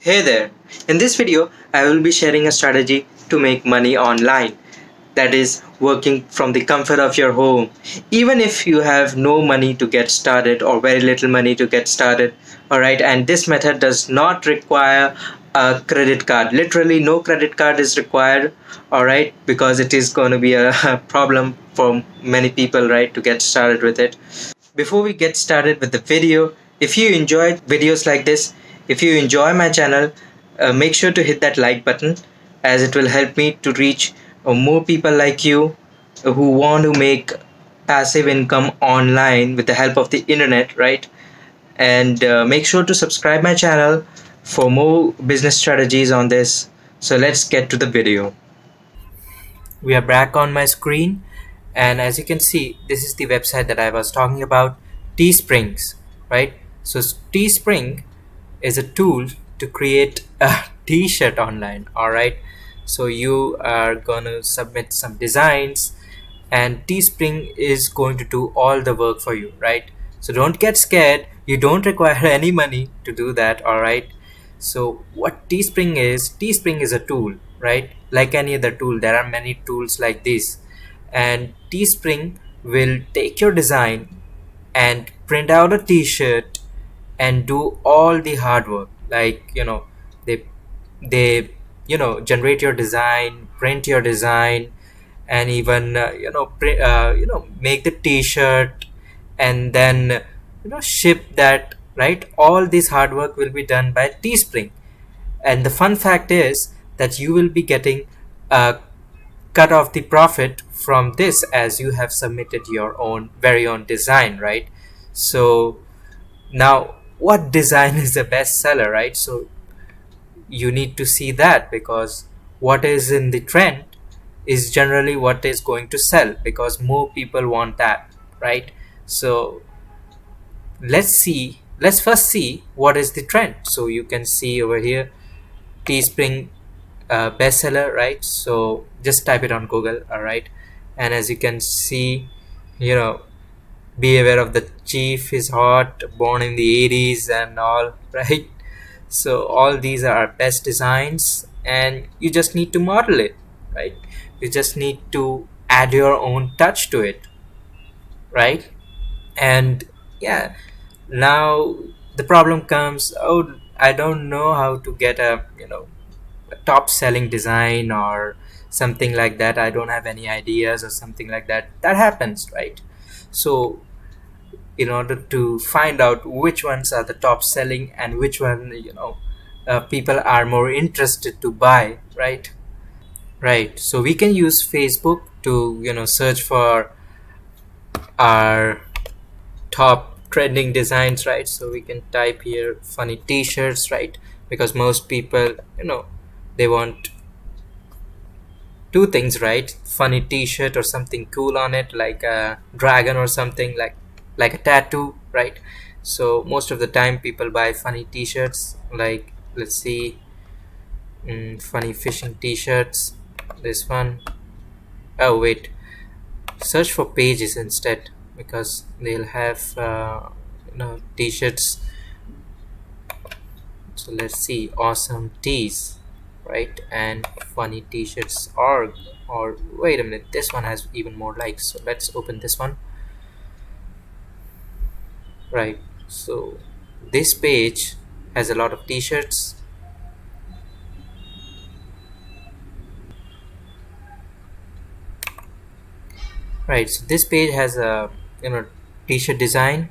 Hey there! In this video, I will be sharing a strategy to make money online, that is, working from the comfort of your home, even if you have no money to get started or very little money to get started. Alright, and this method does not require a credit card. Literally, no credit card is required, alright, because it is going to be a problem for many people, right, to get started with it. Before we get started with the video, if you enjoy videos like this, if you enjoy my channel, make sure to hit that like button, as it will help me to reach more people like you who want to make passive income online with the help of the internet, right? And make sure to subscribe my channel for more business strategies on this. So let's get to the video. We are back on my screen, and as you can see, this is the website that I was talking about, Teesprings, right? So Teespring is a tool to create a t-shirt online. All right, so you are going to submit some designs and Teespring is going to do all the work for you, right? So don't get scared, you don't require any money to do that. All right, so what Teespring is a tool, right? Like any other tool, there are many tools like this, and Teespring will take your design and print out a t-shirt and do all the hard work, like they generate your design, print your design, and even make the t-shirt, and then ship that, right? All this hard work will be done by Teespring, and the fun fact is that you will be getting a cut off the profit from this, as you have submitted your own very own design, right? So now, what design is the best seller, right? So you need to see that, because what is in the trend is generally what is going to sell, because more people want that, right? So let's first see what is the trend. So you can see over here, Teespring bestseller, right? So just type it on Google, all right? And as you can see, you know be aware of the chief is hot, born in the 80s and all, right? So all these are best designs, and you just need to model it, right? You just need to add your own touch to it, right? And yeah, now the problem comes, oh, I don't know how to get a top selling design or something like that. I don't have any ideas or something like that. That happens, right? So in order to find out which ones are the top selling and which one people are more interested to buy, right? So we can use Facebook to search for our top trending designs, right? So we can type here funny t-shirts, right? Because most people they want two things, right? Funny t-shirt or something cool on it, like a dragon or something, like a tattoo, right? So most of the time people buy funny t-shirts, like let's see, funny fishing t-shirts, this one. Oh wait, search for pages instead, because they'll have t-shirts. So let's see, awesome tees, right? And funny t-shirts, or wait a minute, this one has even more likes, so let's open this one, right? So this page has a lot of t-shirts, right? So this page has a t-shirt design.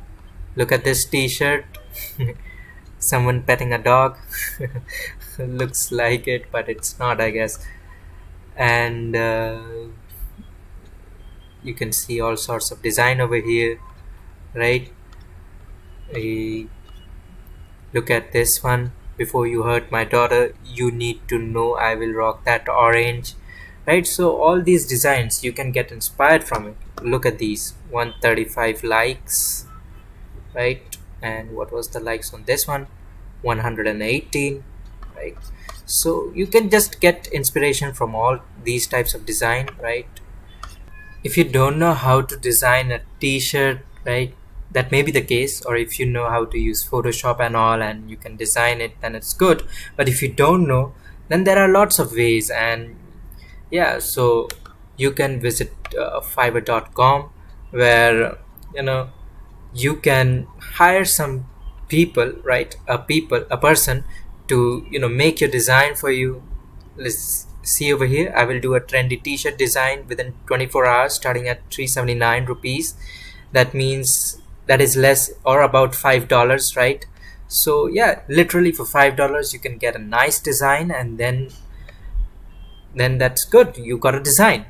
Look at this t-shirt. Someone petting a dog. Looks like it, but it's not, I guess. And you can see all sorts of design over here, right? Look at this one. Before you hurt my daughter, you need to know I will rock that orange, right? So all these designs, you can get inspired from it. Look at these, 135 likes, right? And what was the likes on this one? 118, right? So you can just get inspiration from all these types of design, right? If you don't know how to design a t-shirt, right, that may be the case, or if you know how to use Photoshop and all and you can design it, then it's good. But if you don't know, then there are lots of ways. And yeah, so you can visit fiverr.com, where you know you can hire some people, right? A person to make your design for you. Let's see over here. I will do a trendy t-shirt design within 24 hours starting at 379 rupees. That means that is less, or about $5, right? So yeah, literally for $5 you can get a nice design, and then that's good, you got a design.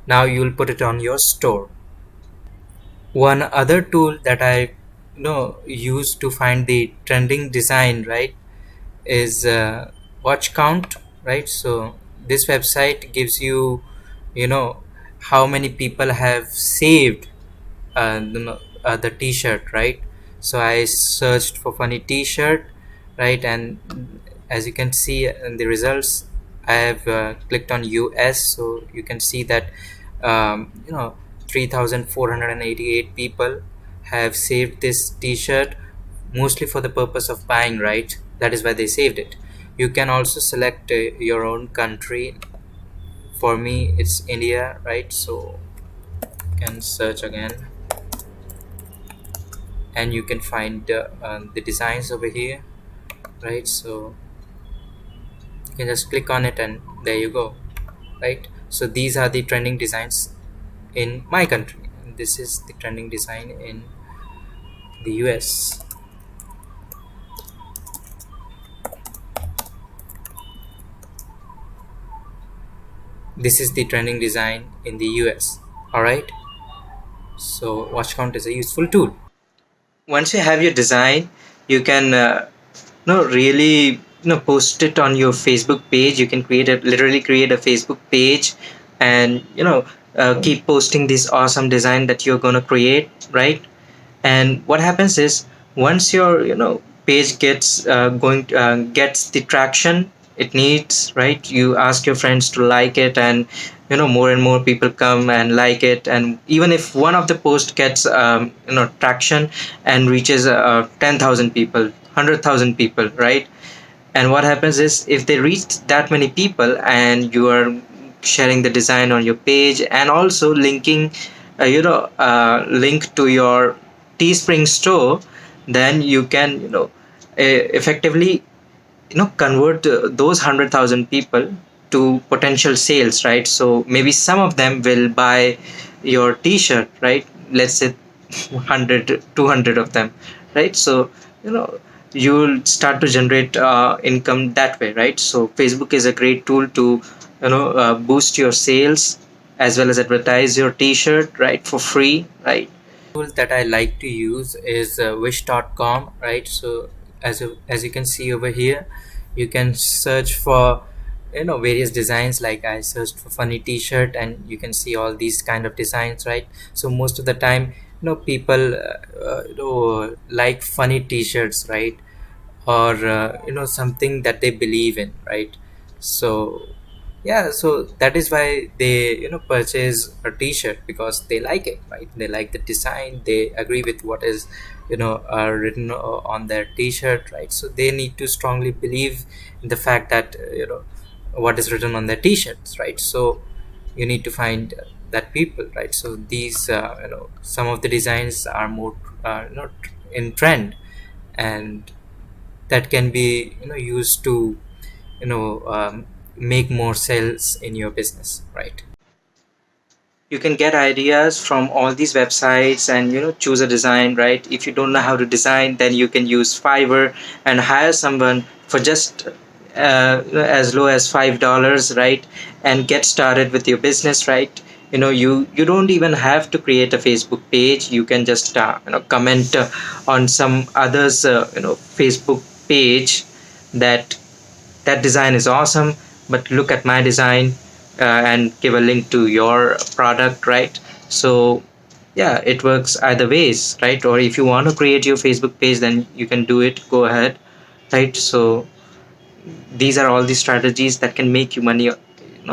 Now you'll put it on your store. One other tool that I use to find the trending design, right, is watch count, right? So this website gives you you know how many people have saved the t-shirt, right? So I searched for funny t-shirt, right? And as you can see in the results, I have clicked on US. So you can see that 3,488 people have saved this t-shirt, mostly for the purpose of buying, right? That is why they saved it. You can also select your own country. For me it's India, right? So you can search again, and you can find the designs over here, right? So you can just click on it and there you go, right? So these are the trending designs in my country, and this is the trending design in the US. This is the trending design in the US. All right, so watch count is a useful tool. Once you have your design, you can really post it on your Facebook page. You can literally create a Facebook page, and keep posting this awesome design that you're going to create, right? And what happens is, once your page gets the traction it needs, right, you ask your friends to like it, and more and more people come and like it. And even if one of the post gets traction and reaches 10,000 people, 100,000 people, right? And what happens is, if they reach that many people and you are sharing the design on your page and also linking link to your Teespring store, then you can effectively convert those 100,000 people to potential sales, right? So maybe some of them will buy your t-shirt, right? Let's say 100, 200 of them, right? So you know you'll start to generate income that way, right? So Facebook is a great tool to boost your sales as well as advertise your t-shirt, right, for free, right? Tool that I like to use is wish.com, right? So as you can see over here, you can search for various designs. Like I searched for funny t-shirt, and you can see all these kind of designs, right? So most of the time people like funny t-shirts, right? Or something that they believe in, right? So yeah, so that is why they purchase a t-shirt, because they like it, right? They like the design, they agree with what is written on their t-shirt, right? So they need to strongly believe in the fact that what is written on their t-shirts, right? So you need to find that people, right? So these some of the designs are more in trend, and that can be used to you know um, make more sales in your business, right? You can get ideas from all these websites and choose a design, right? If you don't know how to design, then you can use Fiverr and hire someone for just as low as $5, right? And get started with your business, right? You don't even have to create a Facebook page. You can just comment on some others Facebook page, that design is awesome, but look at my design, and give a link to your product, right? So yeah, it works either ways, right? Or if you want to create your Facebook page, then you can do it, go ahead, right? So these are all the strategies that can make you money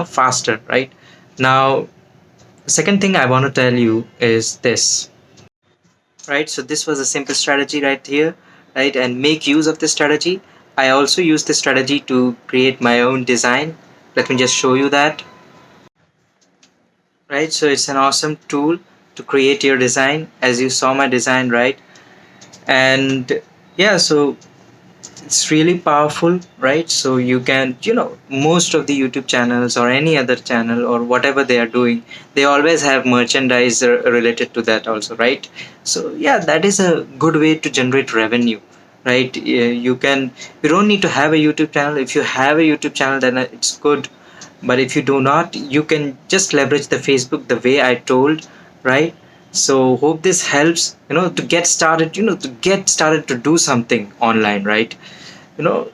faster, right? Now, second thing I want to tell you is this. right? So this was a simple strategy right here, right? And make use of this strategy. I also use this strategy to create my own design. Let me just show you that, right? So it's an awesome tool to create your design, as you saw my design, right? And yeah, so it's really powerful, right? So you can, most of the YouTube channels or any other channel or whatever they are doing, they always have merchandise related to that also, right? So yeah, that is a good way to generate revenue, right? You don't need to have a YouTube channel. If you have a YouTube channel, then it's good. But if you do not, you can just leverage the Facebook the way I told, right? So hope this helps, to get started, to do something online, right? you know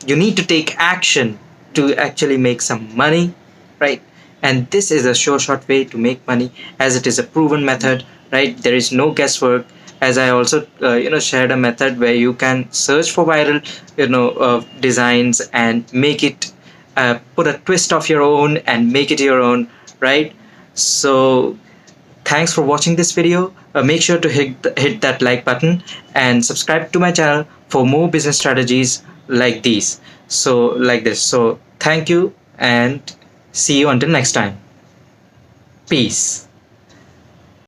you need to take action to actually make some money, right? And this is a sure short way to make money, as it is a proven method, right? There is no guesswork. As I also shared a method where you can search for viral designs and make it, put a twist of your own and make it your own, right? So thanks for watching this video. Make sure to hit that like button and subscribe to my channel for more business strategies like these. So thank you and see you until next time. Peace.